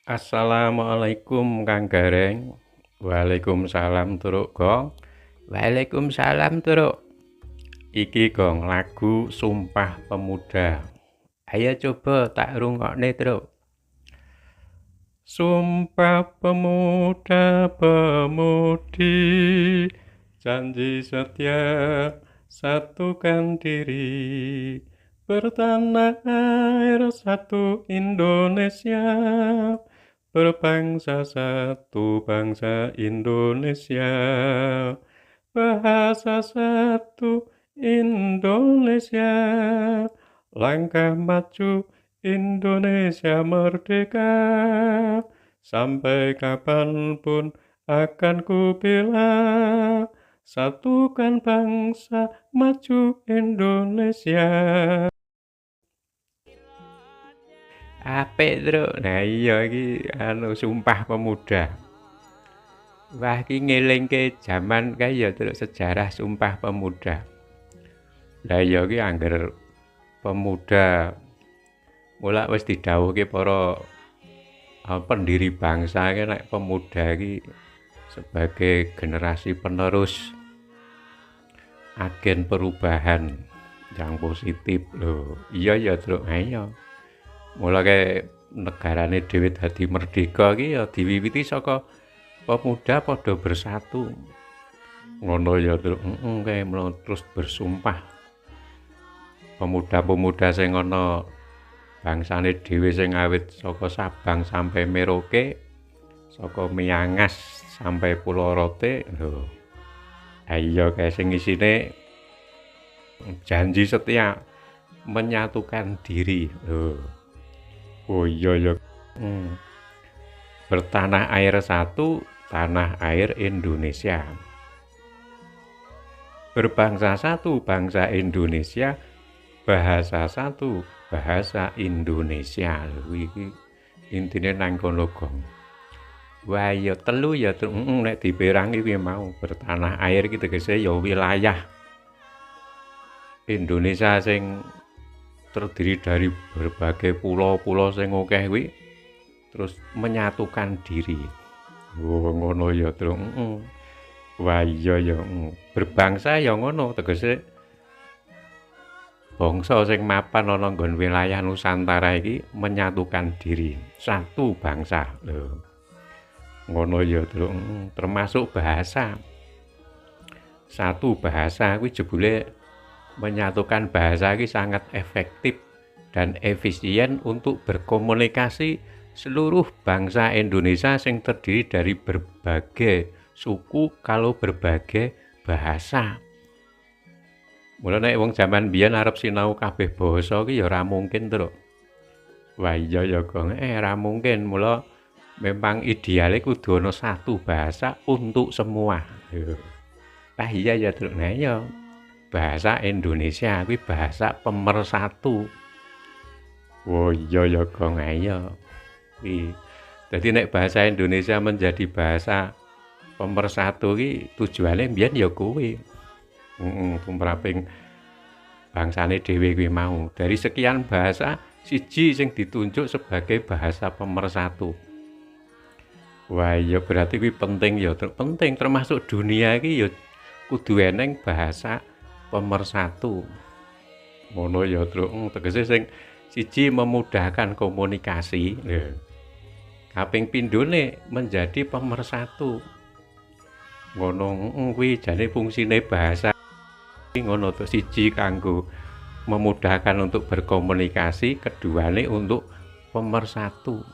Assalamualaikum Kang Gareng. Waalaikumsalam Turuk Gong. Waalaikumsalam Turuk. Iki Gong lagu Sumpah Pemuda. Ayo coba tak rungokne Turuk. Sumpah pemuda pemudi, janji setia satukan diri, bertanah air satu Indonesia, berbangsa satu bangsa Indonesia, bahasa satu Indonesia, langkah maju Indonesia merdeka, sampai kapanpun akan ku bela, satukan bangsa maju Indonesia. Apik, Truk. Nah iya iki Sumpah Pemuda. Wah iki ngelingke jaman kae ya Truk, sejarah Sumpah Pemuda. Lah iya iki angger pemuda mulak wis didhawuhke para pendiri bangsa iki nek pemuda iki sebagai generasi penerus agen perubahan yang positif lho. Iya ya Truk, iya. Mula kae negarane dhewe dadi merdeka iki ya diwiwiti saka pemuda padha bersatu. Ngono ya Truk. Kae mula terus bersumpah. Pemuda-pemuda sing ana bangsane dhewe sing awit saka Sabang sampai Merauke, saka Miangas sampai Pulau Rote lho. Iya kae sing isine janji setia menyatukan diri lho. Oh iya ya. Bertanah air satu, tanah air Indonesia. Berbangsa satu, bangsa Indonesia. Bahasa satu, bahasa Indonesia. Iki intine nang kono Gong. Wah ya telu ya nek diperangi kuwi mau bertanah air iki tegese ya wilayah Indonesia sing terdiri dari berbagai pulau-pulau sing akeh kuwi terus menyatukan diri. Oh ngono ya Truk. Wah iya ya. Berbangsa ya ngono tegese bangsa sing mapan ana nggon wilayah Nusantara iki menyatukan diri, satu bangsa lho. Ngono ya Truk. Termasuk bahasa. Satu bahasa kuwi jebule menyatukan bahasa ini sangat efektif dan efisien untuk berkomunikasi seluruh bangsa Indonesia yang terdiri dari berbagai suku kalau berbagai bahasa. Mula nek wong jaman biyen arep sinau kabeh basa iki ya ora mungkin, Truk. Wah iya ya Gong, ora mungkin. Mula memang idealnya kudu ana satu bahasa untuk semua. Ah iya ya Truk. Nah iya. Bahasa Indonesia kuwi bahasa pemersatu. Oh iya ya Gong, iya. Jadi nek bahasa Indonesia menjadi bahasa pemersatu iki tujuane mbiyen ya kuwi. Tumraping bangsane dhewe kuwi mau. Dari sekian bahasa siji sing ditunjuk sebagai bahasa pemersatu. Wah iya berarti kuwi penting ya, penting termasuk dunia iki ya kudu eneng bahasa pemersatu. Ngono ya Truk. Tegese sing siji memudahkan komunikasi. Kaping pindhone menjadi pemersatu. Ngono kuwi jane fungsine bahasa ngono to, siji kanggo memudahkan untuk berkomunikasi, keduane untuk pemersatu.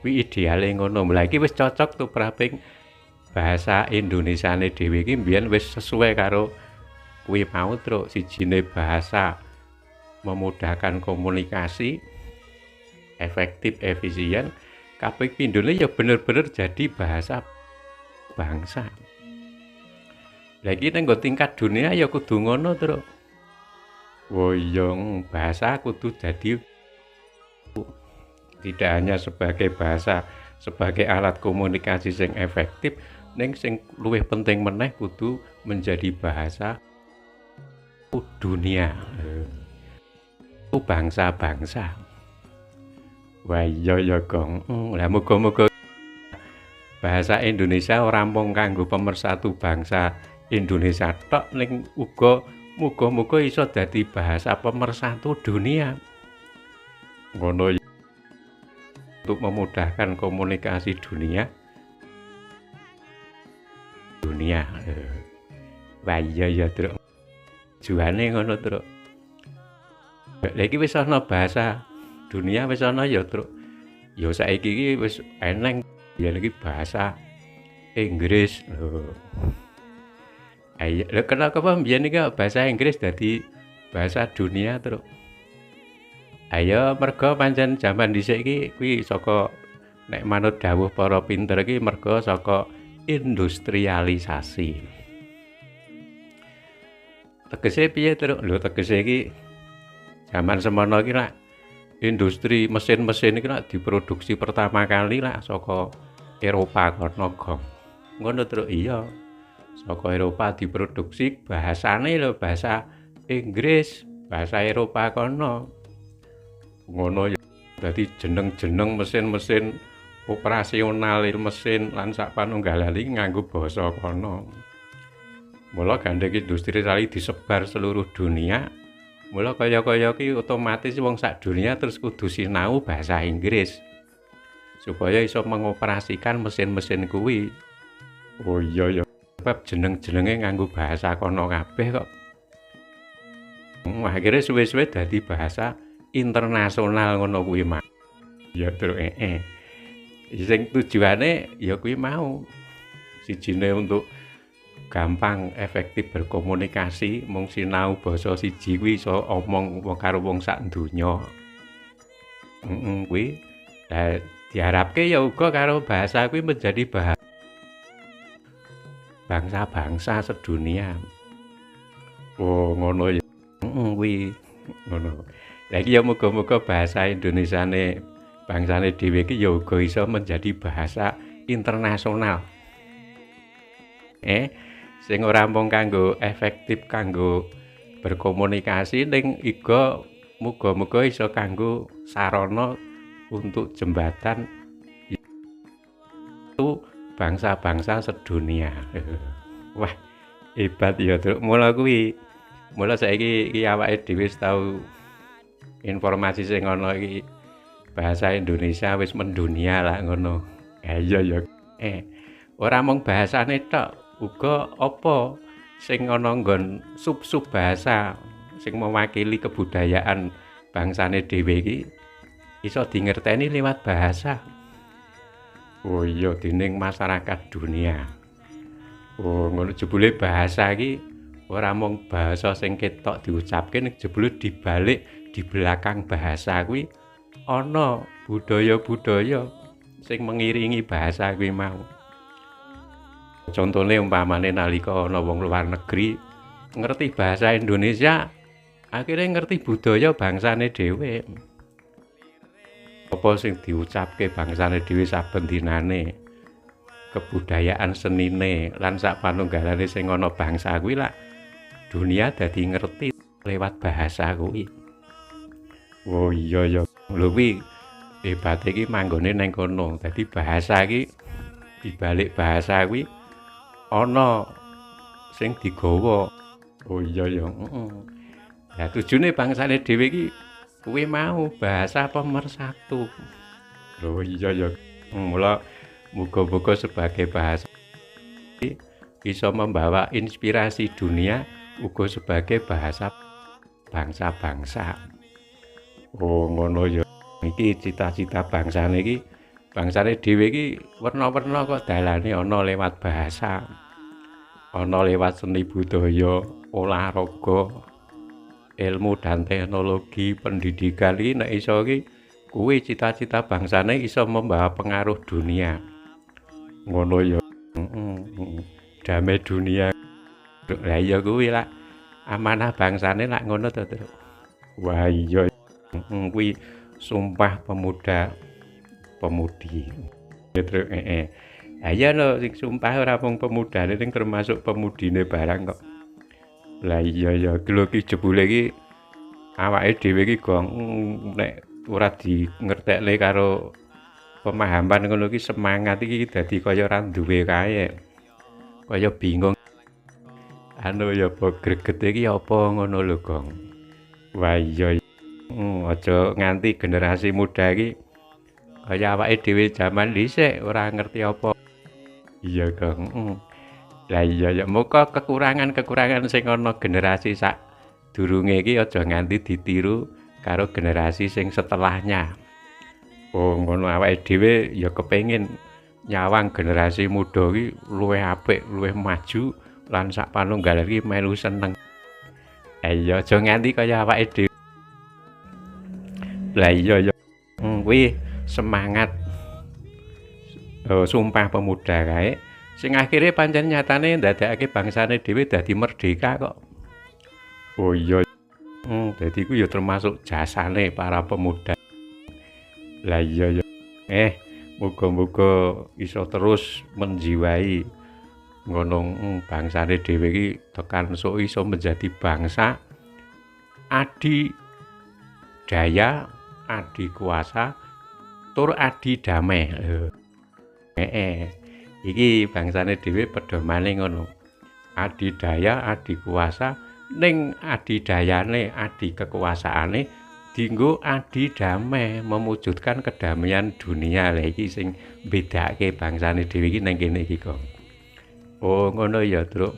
Kuwi ideale ngono. Lah iki wis cocok tuh praping bahasa Indonesiane dhewe iki mbiyen wis sesuai karo kuwi mau Truk. Sijine bahasa memudahkan komunikasi, efektif, efisien. Kaping pindhone ya bener-bener jadi bahasa bangsa. Lah iki nang tingkat dunia ya kudu ngono, Truk. Oh iya, bahasa kudu jadi tidak hanya sebagai bahasa, sebagai alat komunikasi sing efektif, ning sing luwih penting meneh kudu menjadi bahasa dunia. Bangsa-bangsa. Wah iya ya Gong. Lah muga-muga bahasa Indonesia ora mung kanggo pemersatu bangsa Indonesia tok ning uga muga-muga iso dadi bahasa pemersatu dunia. Ngono ya, untuk memudahkan komunikasi dunia. Wah iya ya Truk. Tujuane ngono Truk. Lha iki wis ana bahasa dunia wis ana ya Truk. Ya saiki iki wis eneng ya iki bahasa Inggris lho. Ayo, lho kenapa mbiyen iki bahasa Inggris dadi bahasa dunia Truk? Ayo merga pancen jaman dhisik iki kuwi saka nek manut dawuh para pinter iki merga saka industrialisasi. Tegese piye Truk? Lho tegese iki jaman semono iki lak industri mesin-mesin iki lak diproduksi pertama kali lak saka Eropa kono Gong. Ngono Truk iya. Saka Eropa diproduksi bahasane lho bahasa Inggris, bahasa Eropa kono. Ngono ya. Dadi jeneng-jeneng mesin-mesin operasional mesin lan sak panunggalan iki nganggo basa kono. Mula gandeng industri rali disebar seluruh dunia. Mula kaya-kaya ki otomatis wong sak dunia terus kudu sinau bahasa Inggris. Supaya iso mengoperasikan mesin-mesin kuwi. Oh iya ya. Sebab jeneng-jenenge nganggo bahasa kono kabeh kok. Akhirnya suwe-suwe dadi bahasa internasional ngono kuwi mah. Ya terus sing tujuane ya kuwi mau. Sijine untuk gampang efektif berkomunikasi mung sinau basa siji kuwi iso omong karo wong sak donya. Kuwi diharapke ya uga karo bahasa kuwi menjadi bahasa bangsa-bangsa sedunia. Oh ngono ya. Kuwi ngono. Lah iki ya muga-muga bahasa Indonesiane bangsane dhewe iki ya uga iso menjadi bahasa internasional. Sing ora mung kanggo efektif kanggo berkomunikasi ning iga muga-muga iso kanggo sarana untuk jembatan itu bangsa-bangsa sedunia. Wah, hebat ya, Truk. Mula saiki iki awake dhewe wis tau informasi sing ana iki bahasa Indonesia wis mendunia lah ngono. Iya ya. Ora mung bahasane tok, uga apa sing ana nggon sub-sub bahasa sing mewakili kebudayaan bangsane dhewe iki iso dingerteni lewat bahasa. Oh iya dening masyarakat dunia. Oh ngono jebule bahasa iki ora mung bahasa sing ketok diucapke ning jebule dibalik di belakang bahasa kuwi ana budaya-budaya sing mengiringi bahasa kuwi mau. Contone umpamane nalika ana wong luar negeri ngerti bahasa Indonesia, akhirnya ngerti budaya bangsane dhewe. Apa sing diucapke bangsane dhewe saben dinane, kebudayaan senine lan sak panunggalane sing ana bangsa kuwi lak dunia dadi ngerti lewat bahasa kuwi. Oh iya ya. Lho kuwi hebate iki manggone nang kono. Dadi bahasa iki dibalik bahasa kuwi ana sing digawa. Oh iya ya. Lah tujune bangsane dhewe iki kuwi mau bahasa pemersatu. Lho iya ya. Mula muga-muga sebagai bahasa bisa membawa inspirasi dunia uga sebagai bahasa bangsa-bangsa. Oh ngono ya. Iki cita-cita bangsane iki bangsane dhewe iki werna-werna kok dalane ana lewat bahasa. Ana lewat seni budaya, olahraga, ilmu dan teknologi, pendidikan iki nek iso iki kuwi cita-cita bangsane iso membawa pengaruh dunia. Ngono ya. Damai dunia. Lah iya kuwi lak amanah bangsane lak ngono to, Truk. Wah iya. Kuwi sumpah pemuda pemudi. Truk Ayo lho sing sumpah ora mung pemudane ning termasuk pemudine barang kok. Lah iya ya lho ki jebule iki awake dhewe iki Gong nek ora dingertekne karo pemahaman ngono iki semangat iki dadi kaya ora duwe kae. Kaya bingung. Anu ya apa gregete iki apa ngono lho, Gong. Wah iya. Aja nganti generasi muda iki kaya awake dhewe jaman dhisik ora ngerti apa. Iya, Gong. Lah iya ya muga kekurangan-kekurangan sing ana generasi sak durunge iki aja nganti ditiru karo generasi sing setelahnya. Oh ngono awake dhewe ya kepengin nyawang generasi muda iki luwih apik, luwih maju lan sak panunggal iki melu seneng. Iya aja nganti kaya awake dhewe. Lah iya ya. Kuwi semangat Sumpah Pemuda kae sing akhire pancen nyatane ndadekake bangsane dhewe dadi merdeka kok. Oh iya. Dadi ku ya termasuk jasane para pemuda. Lah iya ya. Muga-muga iso terus menjiwai ngono bangsane dhewe iki tekan sok iso menjadi bangsa adidaya, adikuasa, tur adidamai. Iki bangsane dhewe pedomane ngono. Adidaya, adikuasa ning adidayane, adikekuasaane dienggo adidamai, mewujudkan kedamaian dunia. Lah iki sing bedake bangsane dhewe iki ning kene iki, Kong. Oh, ngono ya, Truk.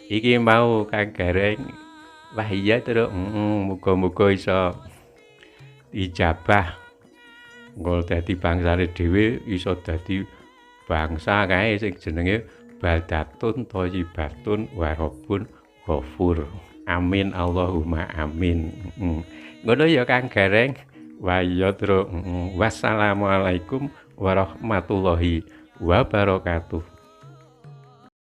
Iki mau Kang Gareng. Wah iya, Truk. Muga-muga iso ijabah nggo dadi bangsane dhewe iso dadi bangsa kae sing jenenge baldatun thayyibatun wa rabbun ghafur. Amin Allahumma amin. Ngono ya Kang Gareng. Wah iya Truk. Wassalamualaikum warahmatullahi wabarakatuh.